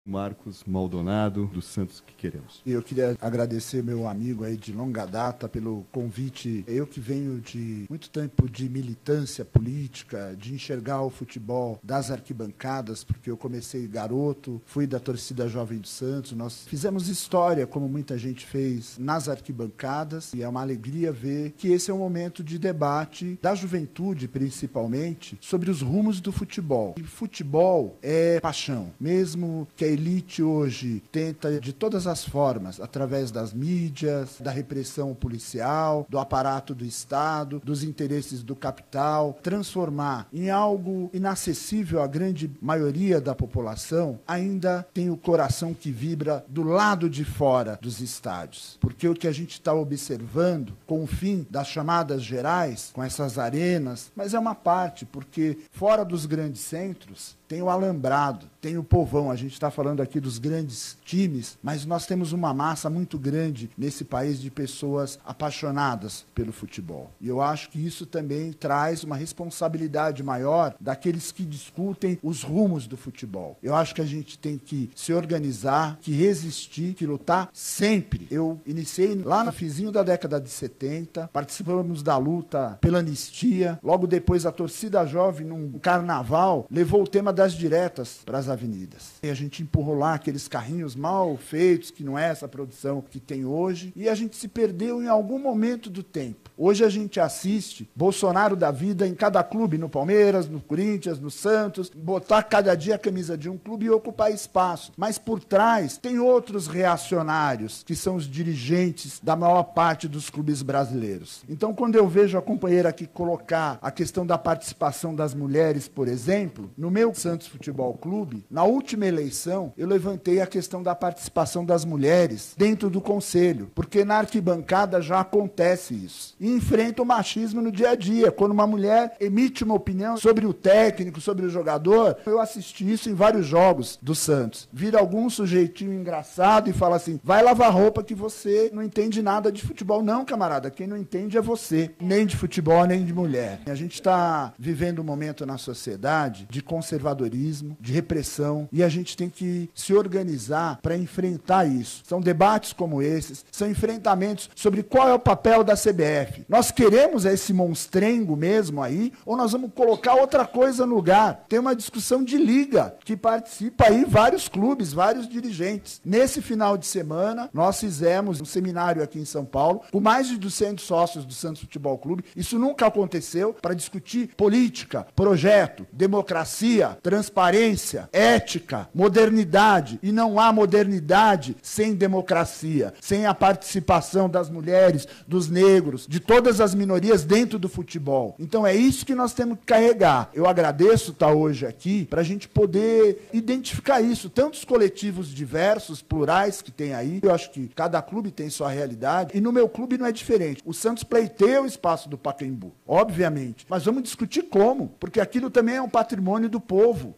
Marcos Maldonado, do Santos que queremos. Eu queria agradecer meu amigo aí de longa data pelo convite. Eu que venho de muito tempo de militância política, de enxergar o futebol das arquibancadas, porque eu comecei garoto, fui da torcida jovem do Santos, nós fizemos história, como muita gente fez, nas arquibancadas, e é uma alegria ver que esse é um momento de debate da juventude, principalmente, sobre os rumos do futebol. E futebol é paixão, mesmo que a elite hoje tenta, de todas as formas, através das mídias, da repressão policial, do aparato do Estado, dos interesses do capital, transformar em algo inacessível à grande maioria da população, ainda tem o coração que vibra do lado de fora dos estádios. Porque o que a gente está observando, com o fim das chamadas gerais, com essas arenas, mas é uma parte, porque fora dos grandes centros, tem o alambrado, tem o povão. A gente está falando aqui dos grandes times, mas nós temos uma massa muito grande nesse país de pessoas apaixonadas pelo futebol. E eu acho que isso também traz uma responsabilidade maior daqueles que discutem os rumos do futebol. Eu acho que a gente tem que se organizar, que resistir, que lutar sempre. Eu iniciei lá no finzinho da década de 70, participamos da luta pela anistia. Logo depois, a torcida jovem, num carnaval, levou o tema das diretas para as avenidas. E a gente empurrou lá aqueles carrinhos mal feitos, que não é essa produção que tem hoje, e a gente se perdeu em algum momento do tempo. Hoje a gente assiste Bolsonaro da vida em cada clube, no Palmeiras, no Corinthians, no Santos, botar cada dia a camisa de um clube e ocupar espaço. Mas por trás tem outros reacionários, que são os dirigentes da maior parte dos clubes brasileiros. Então, quando eu vejo a companheira aqui colocar a questão da participação das mulheres, por exemplo, no meu Santos Futebol Clube, na última eleição, eu levantei a questão da participação das mulheres dentro do conselho, porque na arquibancada já acontece isso. E enfrenta o machismo no dia a dia. Quando uma mulher emite uma opinião sobre o técnico, sobre o jogador, eu assisti isso em vários jogos do Santos. Vira algum sujeitinho engraçado e fala assim, vai lavar roupa que você não entende nada de futebol. Não, camarada, quem não entende é você. Nem de futebol, nem de mulher. A gente está vivendo um momento na sociedade de conservadorismo, de repressão, e a gente tem que se organizar para enfrentar isso. São debates como esses, são enfrentamentos sobre qual é o papel da CBF. Nós queremos esse monstrengo mesmo aí, ou nós vamos colocar outra coisa no lugar? Tem uma discussão de liga, que participa aí vários clubes, vários dirigentes. Nesse final de semana, nós fizemos um seminário aqui em São Paulo, com mais de 200 sócios do Santos Futebol Clube. Isso nunca aconteceu, para discutir política, projeto, democracia, transparência, ética, modernidade. E não há modernidade sem democracia, sem a participação das mulheres, dos negros, de todas as minorias dentro do futebol. Então é isso que nós temos que carregar. Eu agradeço estar hoje aqui para a gente poder identificar isso. Tantos coletivos diversos, plurais que tem aí. Eu acho que cada clube tem sua realidade. E no meu clube não é diferente. O Santos pleiteia o espaço do Pacaembu, obviamente. Mas vamos discutir como, porque aquilo também é um patrimônio do povo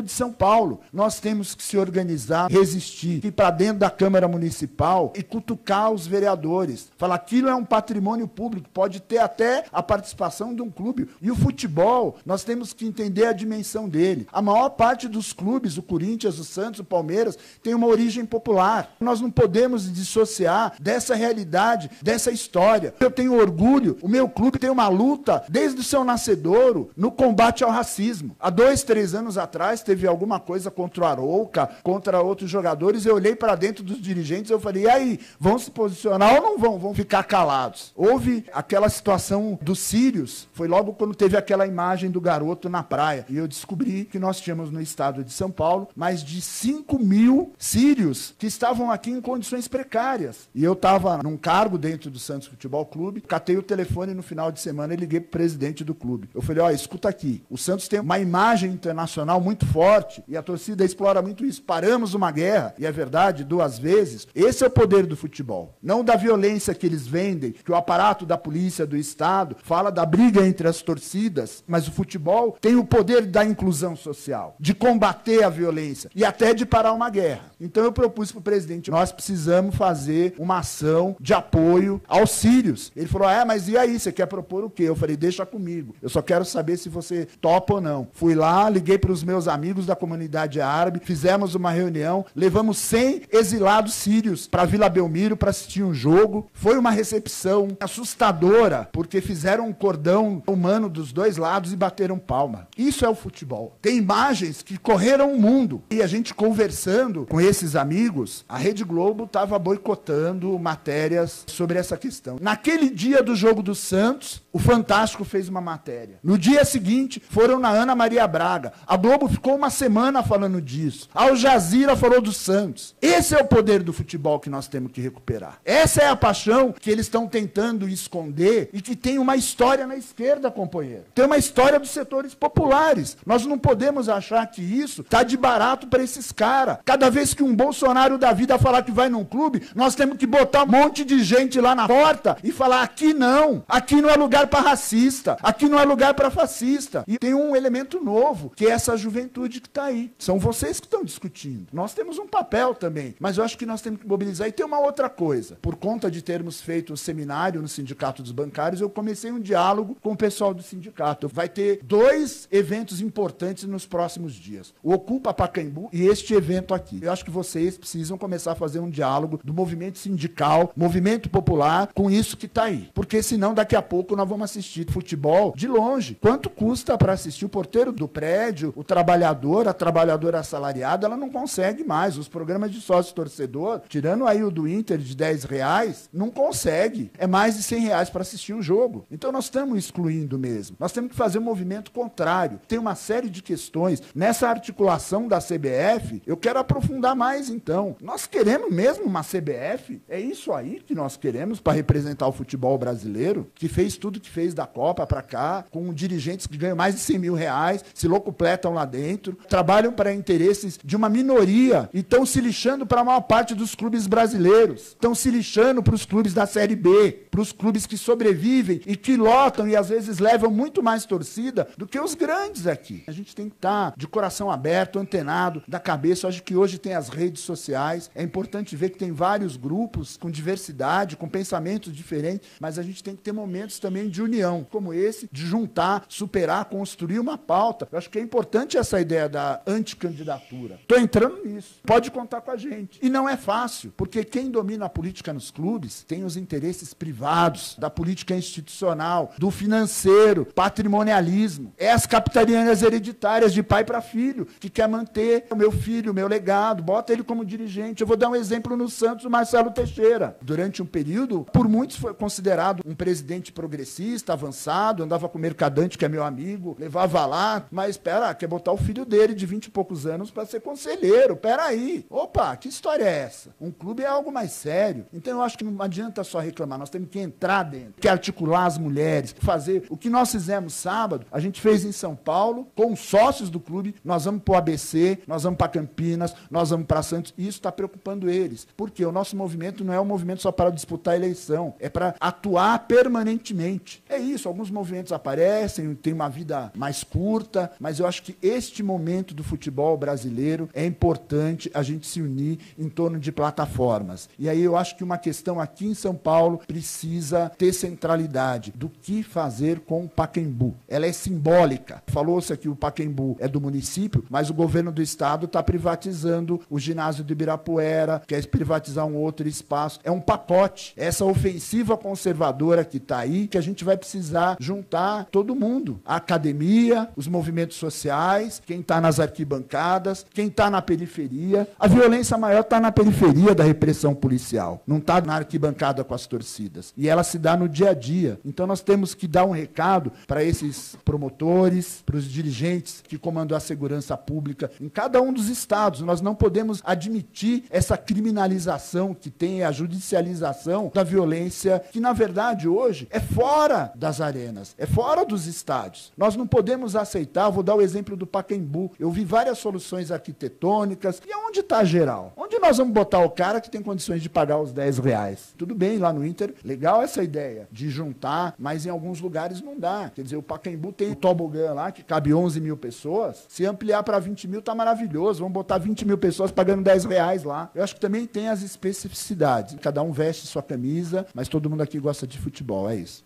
de São Paulo. Nós temos que se organizar, resistir, ir para dentro da Câmara Municipal e cutucar os vereadores. Falar, aquilo é um patrimônio público, pode ter até a participação de um clube. E o futebol, nós temos que entender a dimensão dele. A maior parte dos clubes, o Corinthians, o Santos, o Palmeiras, tem uma origem popular. Nós não podemos dissociar dessa realidade, dessa história. Eu tenho orgulho, o meu clube tem uma luta desde o seu nascedouro no combate ao racismo. Há 2, 3 anos atrás teve alguma coisa contra o Arouca, contra outros jogadores, eu olhei para dentro dos dirigentes e eu falei, e aí, vão se posicionar ou não vão? Vão ficar calados. Houve aquela situação dos sírios, foi logo quando teve aquela imagem do garoto na praia, e eu descobri que nós tínhamos no estado de São Paulo mais de 5.000 sírios que estavam aqui em condições precárias. E eu estava num cargo dentro do Santos Futebol Clube, catei o telefone no final de semana e liguei para o presidente do clube. Eu falei, ó, escuta aqui, o Santos tem uma imagem internacional muito forte, e a torcida explora muito isso. Paramos uma guerra, e é verdade, 2 vezes. Esse é o poder do futebol. Não da violência que eles vendem, que o aparato da polícia, do Estado, fala da briga entre as torcidas, mas o futebol tem o poder da inclusão social, de combater a violência, e até de parar uma guerra. Então eu propus para o presidente, nós precisamos fazer uma ação de apoio aos sírios. Ele falou, mas e aí, você quer propor o quê? Eu falei, deixa comigo. Eu só quero saber se você topa ou não. Fui lá, liguei para os meus amigos da comunidade árabe, fizemos uma reunião, levamos 100 exilados sírios para Vila Belmiro para assistir um jogo. Foi uma recepção assustadora, porque fizeram um cordão humano dos dois lados e bateram palma. Isso é o futebol. Tem imagens que correram o mundo. E a gente conversando com esses amigos, a Rede Globo estava boicotando matérias sobre essa questão. Naquele dia do jogo do Santos, o Fantástico fez uma matéria. No dia seguinte, foram na Ana Maria Braga. A Globo ficou uma semana falando disso. A Al Jazeera falou do Santos. Esse é o poder do futebol que nós temos que recuperar. Essa é a paixão que eles estão tentando esconder e que tem uma história na esquerda, companheiro. Tem uma história dos setores populares. Nós não podemos achar que isso está de barato para esses caras. Cada vez que um Bolsonaro da vida falar que vai num clube, nós temos que botar um monte de gente lá na porta e falar: aqui não é lugar para racista, aqui não é lugar para fascista. E tem um elemento novo, que é essa juventude que está aí. São vocês que estão discutindo. Nós temos um papel também, mas eu acho que nós temos que mobilizar. E tem uma outra coisa. Por conta de termos feito um seminário no Sindicato dos Bancários, eu comecei um diálogo com o pessoal do sindicato. Vai ter 2 eventos importantes nos próximos dias. O Ocupa Pacaembu e este evento aqui. Eu acho que vocês precisam começar a fazer um diálogo do movimento sindical, movimento popular, com isso que está aí. Porque senão daqui a pouco nós vamos assistir futebol de longe. Quanto custa para assistir? O porteiro do prédio, o trabalhador, a trabalhadora assalariada, ela não consegue mais. Os programas de sócio-torcedor, tirando aí o do Inter de R$10, não consegue. É mais de R$100 para assistir um jogo. Então nós estamos excluindo mesmo. Nós temos que fazer um movimento contrário. Tem uma série de questões. Nessa articulação da CBF, eu quero aprofundar mais então. Nós queremos mesmo uma CBF? É isso aí que nós queremos para representar o futebol brasileiro, que fez tudo que fez da Copa para cá, com dirigentes que ganham mais de R$100 mil, se locupletam lá dentro, trabalham para interesses de uma minoria e estão se lixando para a maior parte dos clubes brasileiros. Estão se lixando para os clubes da Série B, para os clubes que sobrevivem e que lotam e às vezes levam muito mais torcida do que os grandes aqui. A gente tem que estar de coração aberto, antenado, da cabeça. Eu acho que hoje tem as redes sociais. É importante ver que tem vários grupos com diversidade, com pensamentos diferentes, mas a gente tem que ter momentos também de união, como esse, de juntar, superar, construir uma pauta. Eu acho que é importante essa ideia da anticandidatura. Estou entrando nisso. Pode contar com a gente. E não é fácil, porque quem domina a política nos clubes tem os interesses privados, da política institucional, do financeiro, patrimonialismo. É as capitanias hereditárias de pai para filho, que quer manter o meu filho, o meu legado, bota ele como dirigente. Eu vou dar um exemplo no Santos, o Marcelo Teixeira. Durante um período, por muitos foi considerado um presidente progressista, avançado, andava com o Mercadante, que é meu amigo, levava lá, mas espera, quer botar o filho dele de 20 e poucos anos para ser conselheiro. Peraí. Opa, que história é essa? Um clube é algo mais sério. Então eu acho que não adianta só reclamar, nós temos que entrar dentro, que articular as mulheres, fazer o que nós fizemos sábado, a gente fez em São Paulo, com os sócios do clube, nós vamos para o ABC, nós vamos para Campinas, nós vamos para Santos, e isso está preocupando eles. Porque o nosso movimento não é um movimento só para disputar a eleição, é para atuar permanentemente. É isso, alguns movimentos aparecem, tem uma vida mais curta, mas eu acho que este momento do futebol brasileiro é importante a gente se unir em torno de plataformas. E aí eu acho que uma questão aqui em São Paulo precisa ter centralidade do que fazer com o Pacaembu. Ela é simbólica. Falou-se aqui que o Pacaembu é do município, mas o governo do estado está privatizando o ginásio do Ibirapuera, quer privatizar um outro espaço. É um pacote. Essa ofensiva conservadora que está aí, que a gente vai precisar juntar todo mundo. A academia, os movimentos sociais, quem está nas arquibancadas, quem está na periferia. A violência maior está na periferia da repressão policial. Não está na arquibancada com as torcidas. E ela se dá no dia a dia. Então nós temos que dar um recado para esses promotores, para os dirigentes que comandam a segurança pública em cada um dos estados. Nós não podemos admitir essa criminalização que tem, a judicialização da violência, que na verdade hoje é fora das arenas, é fora dos estádios. Nós não podemos aceitar, vou dar o exemplo do Pacaembu. Eu vi várias soluções arquitetônicas. E onde está a geral? Onde nós vamos botar o cara que tem condições de pagar os R$10? Tudo bem, lá no Inter, legal essa ideia de juntar, mas em alguns lugares não dá. Quer dizer, o Pacaembu tem um tobogã lá que cabe 11 mil pessoas. Se ampliar para 20 mil, tá maravilhoso. Vamos botar 20 mil pessoas pagando R$10 lá. Eu acho que também tem as especificidades. Cada um veste sua camisa, mas todo mundo aqui gosta de futebol. É isso.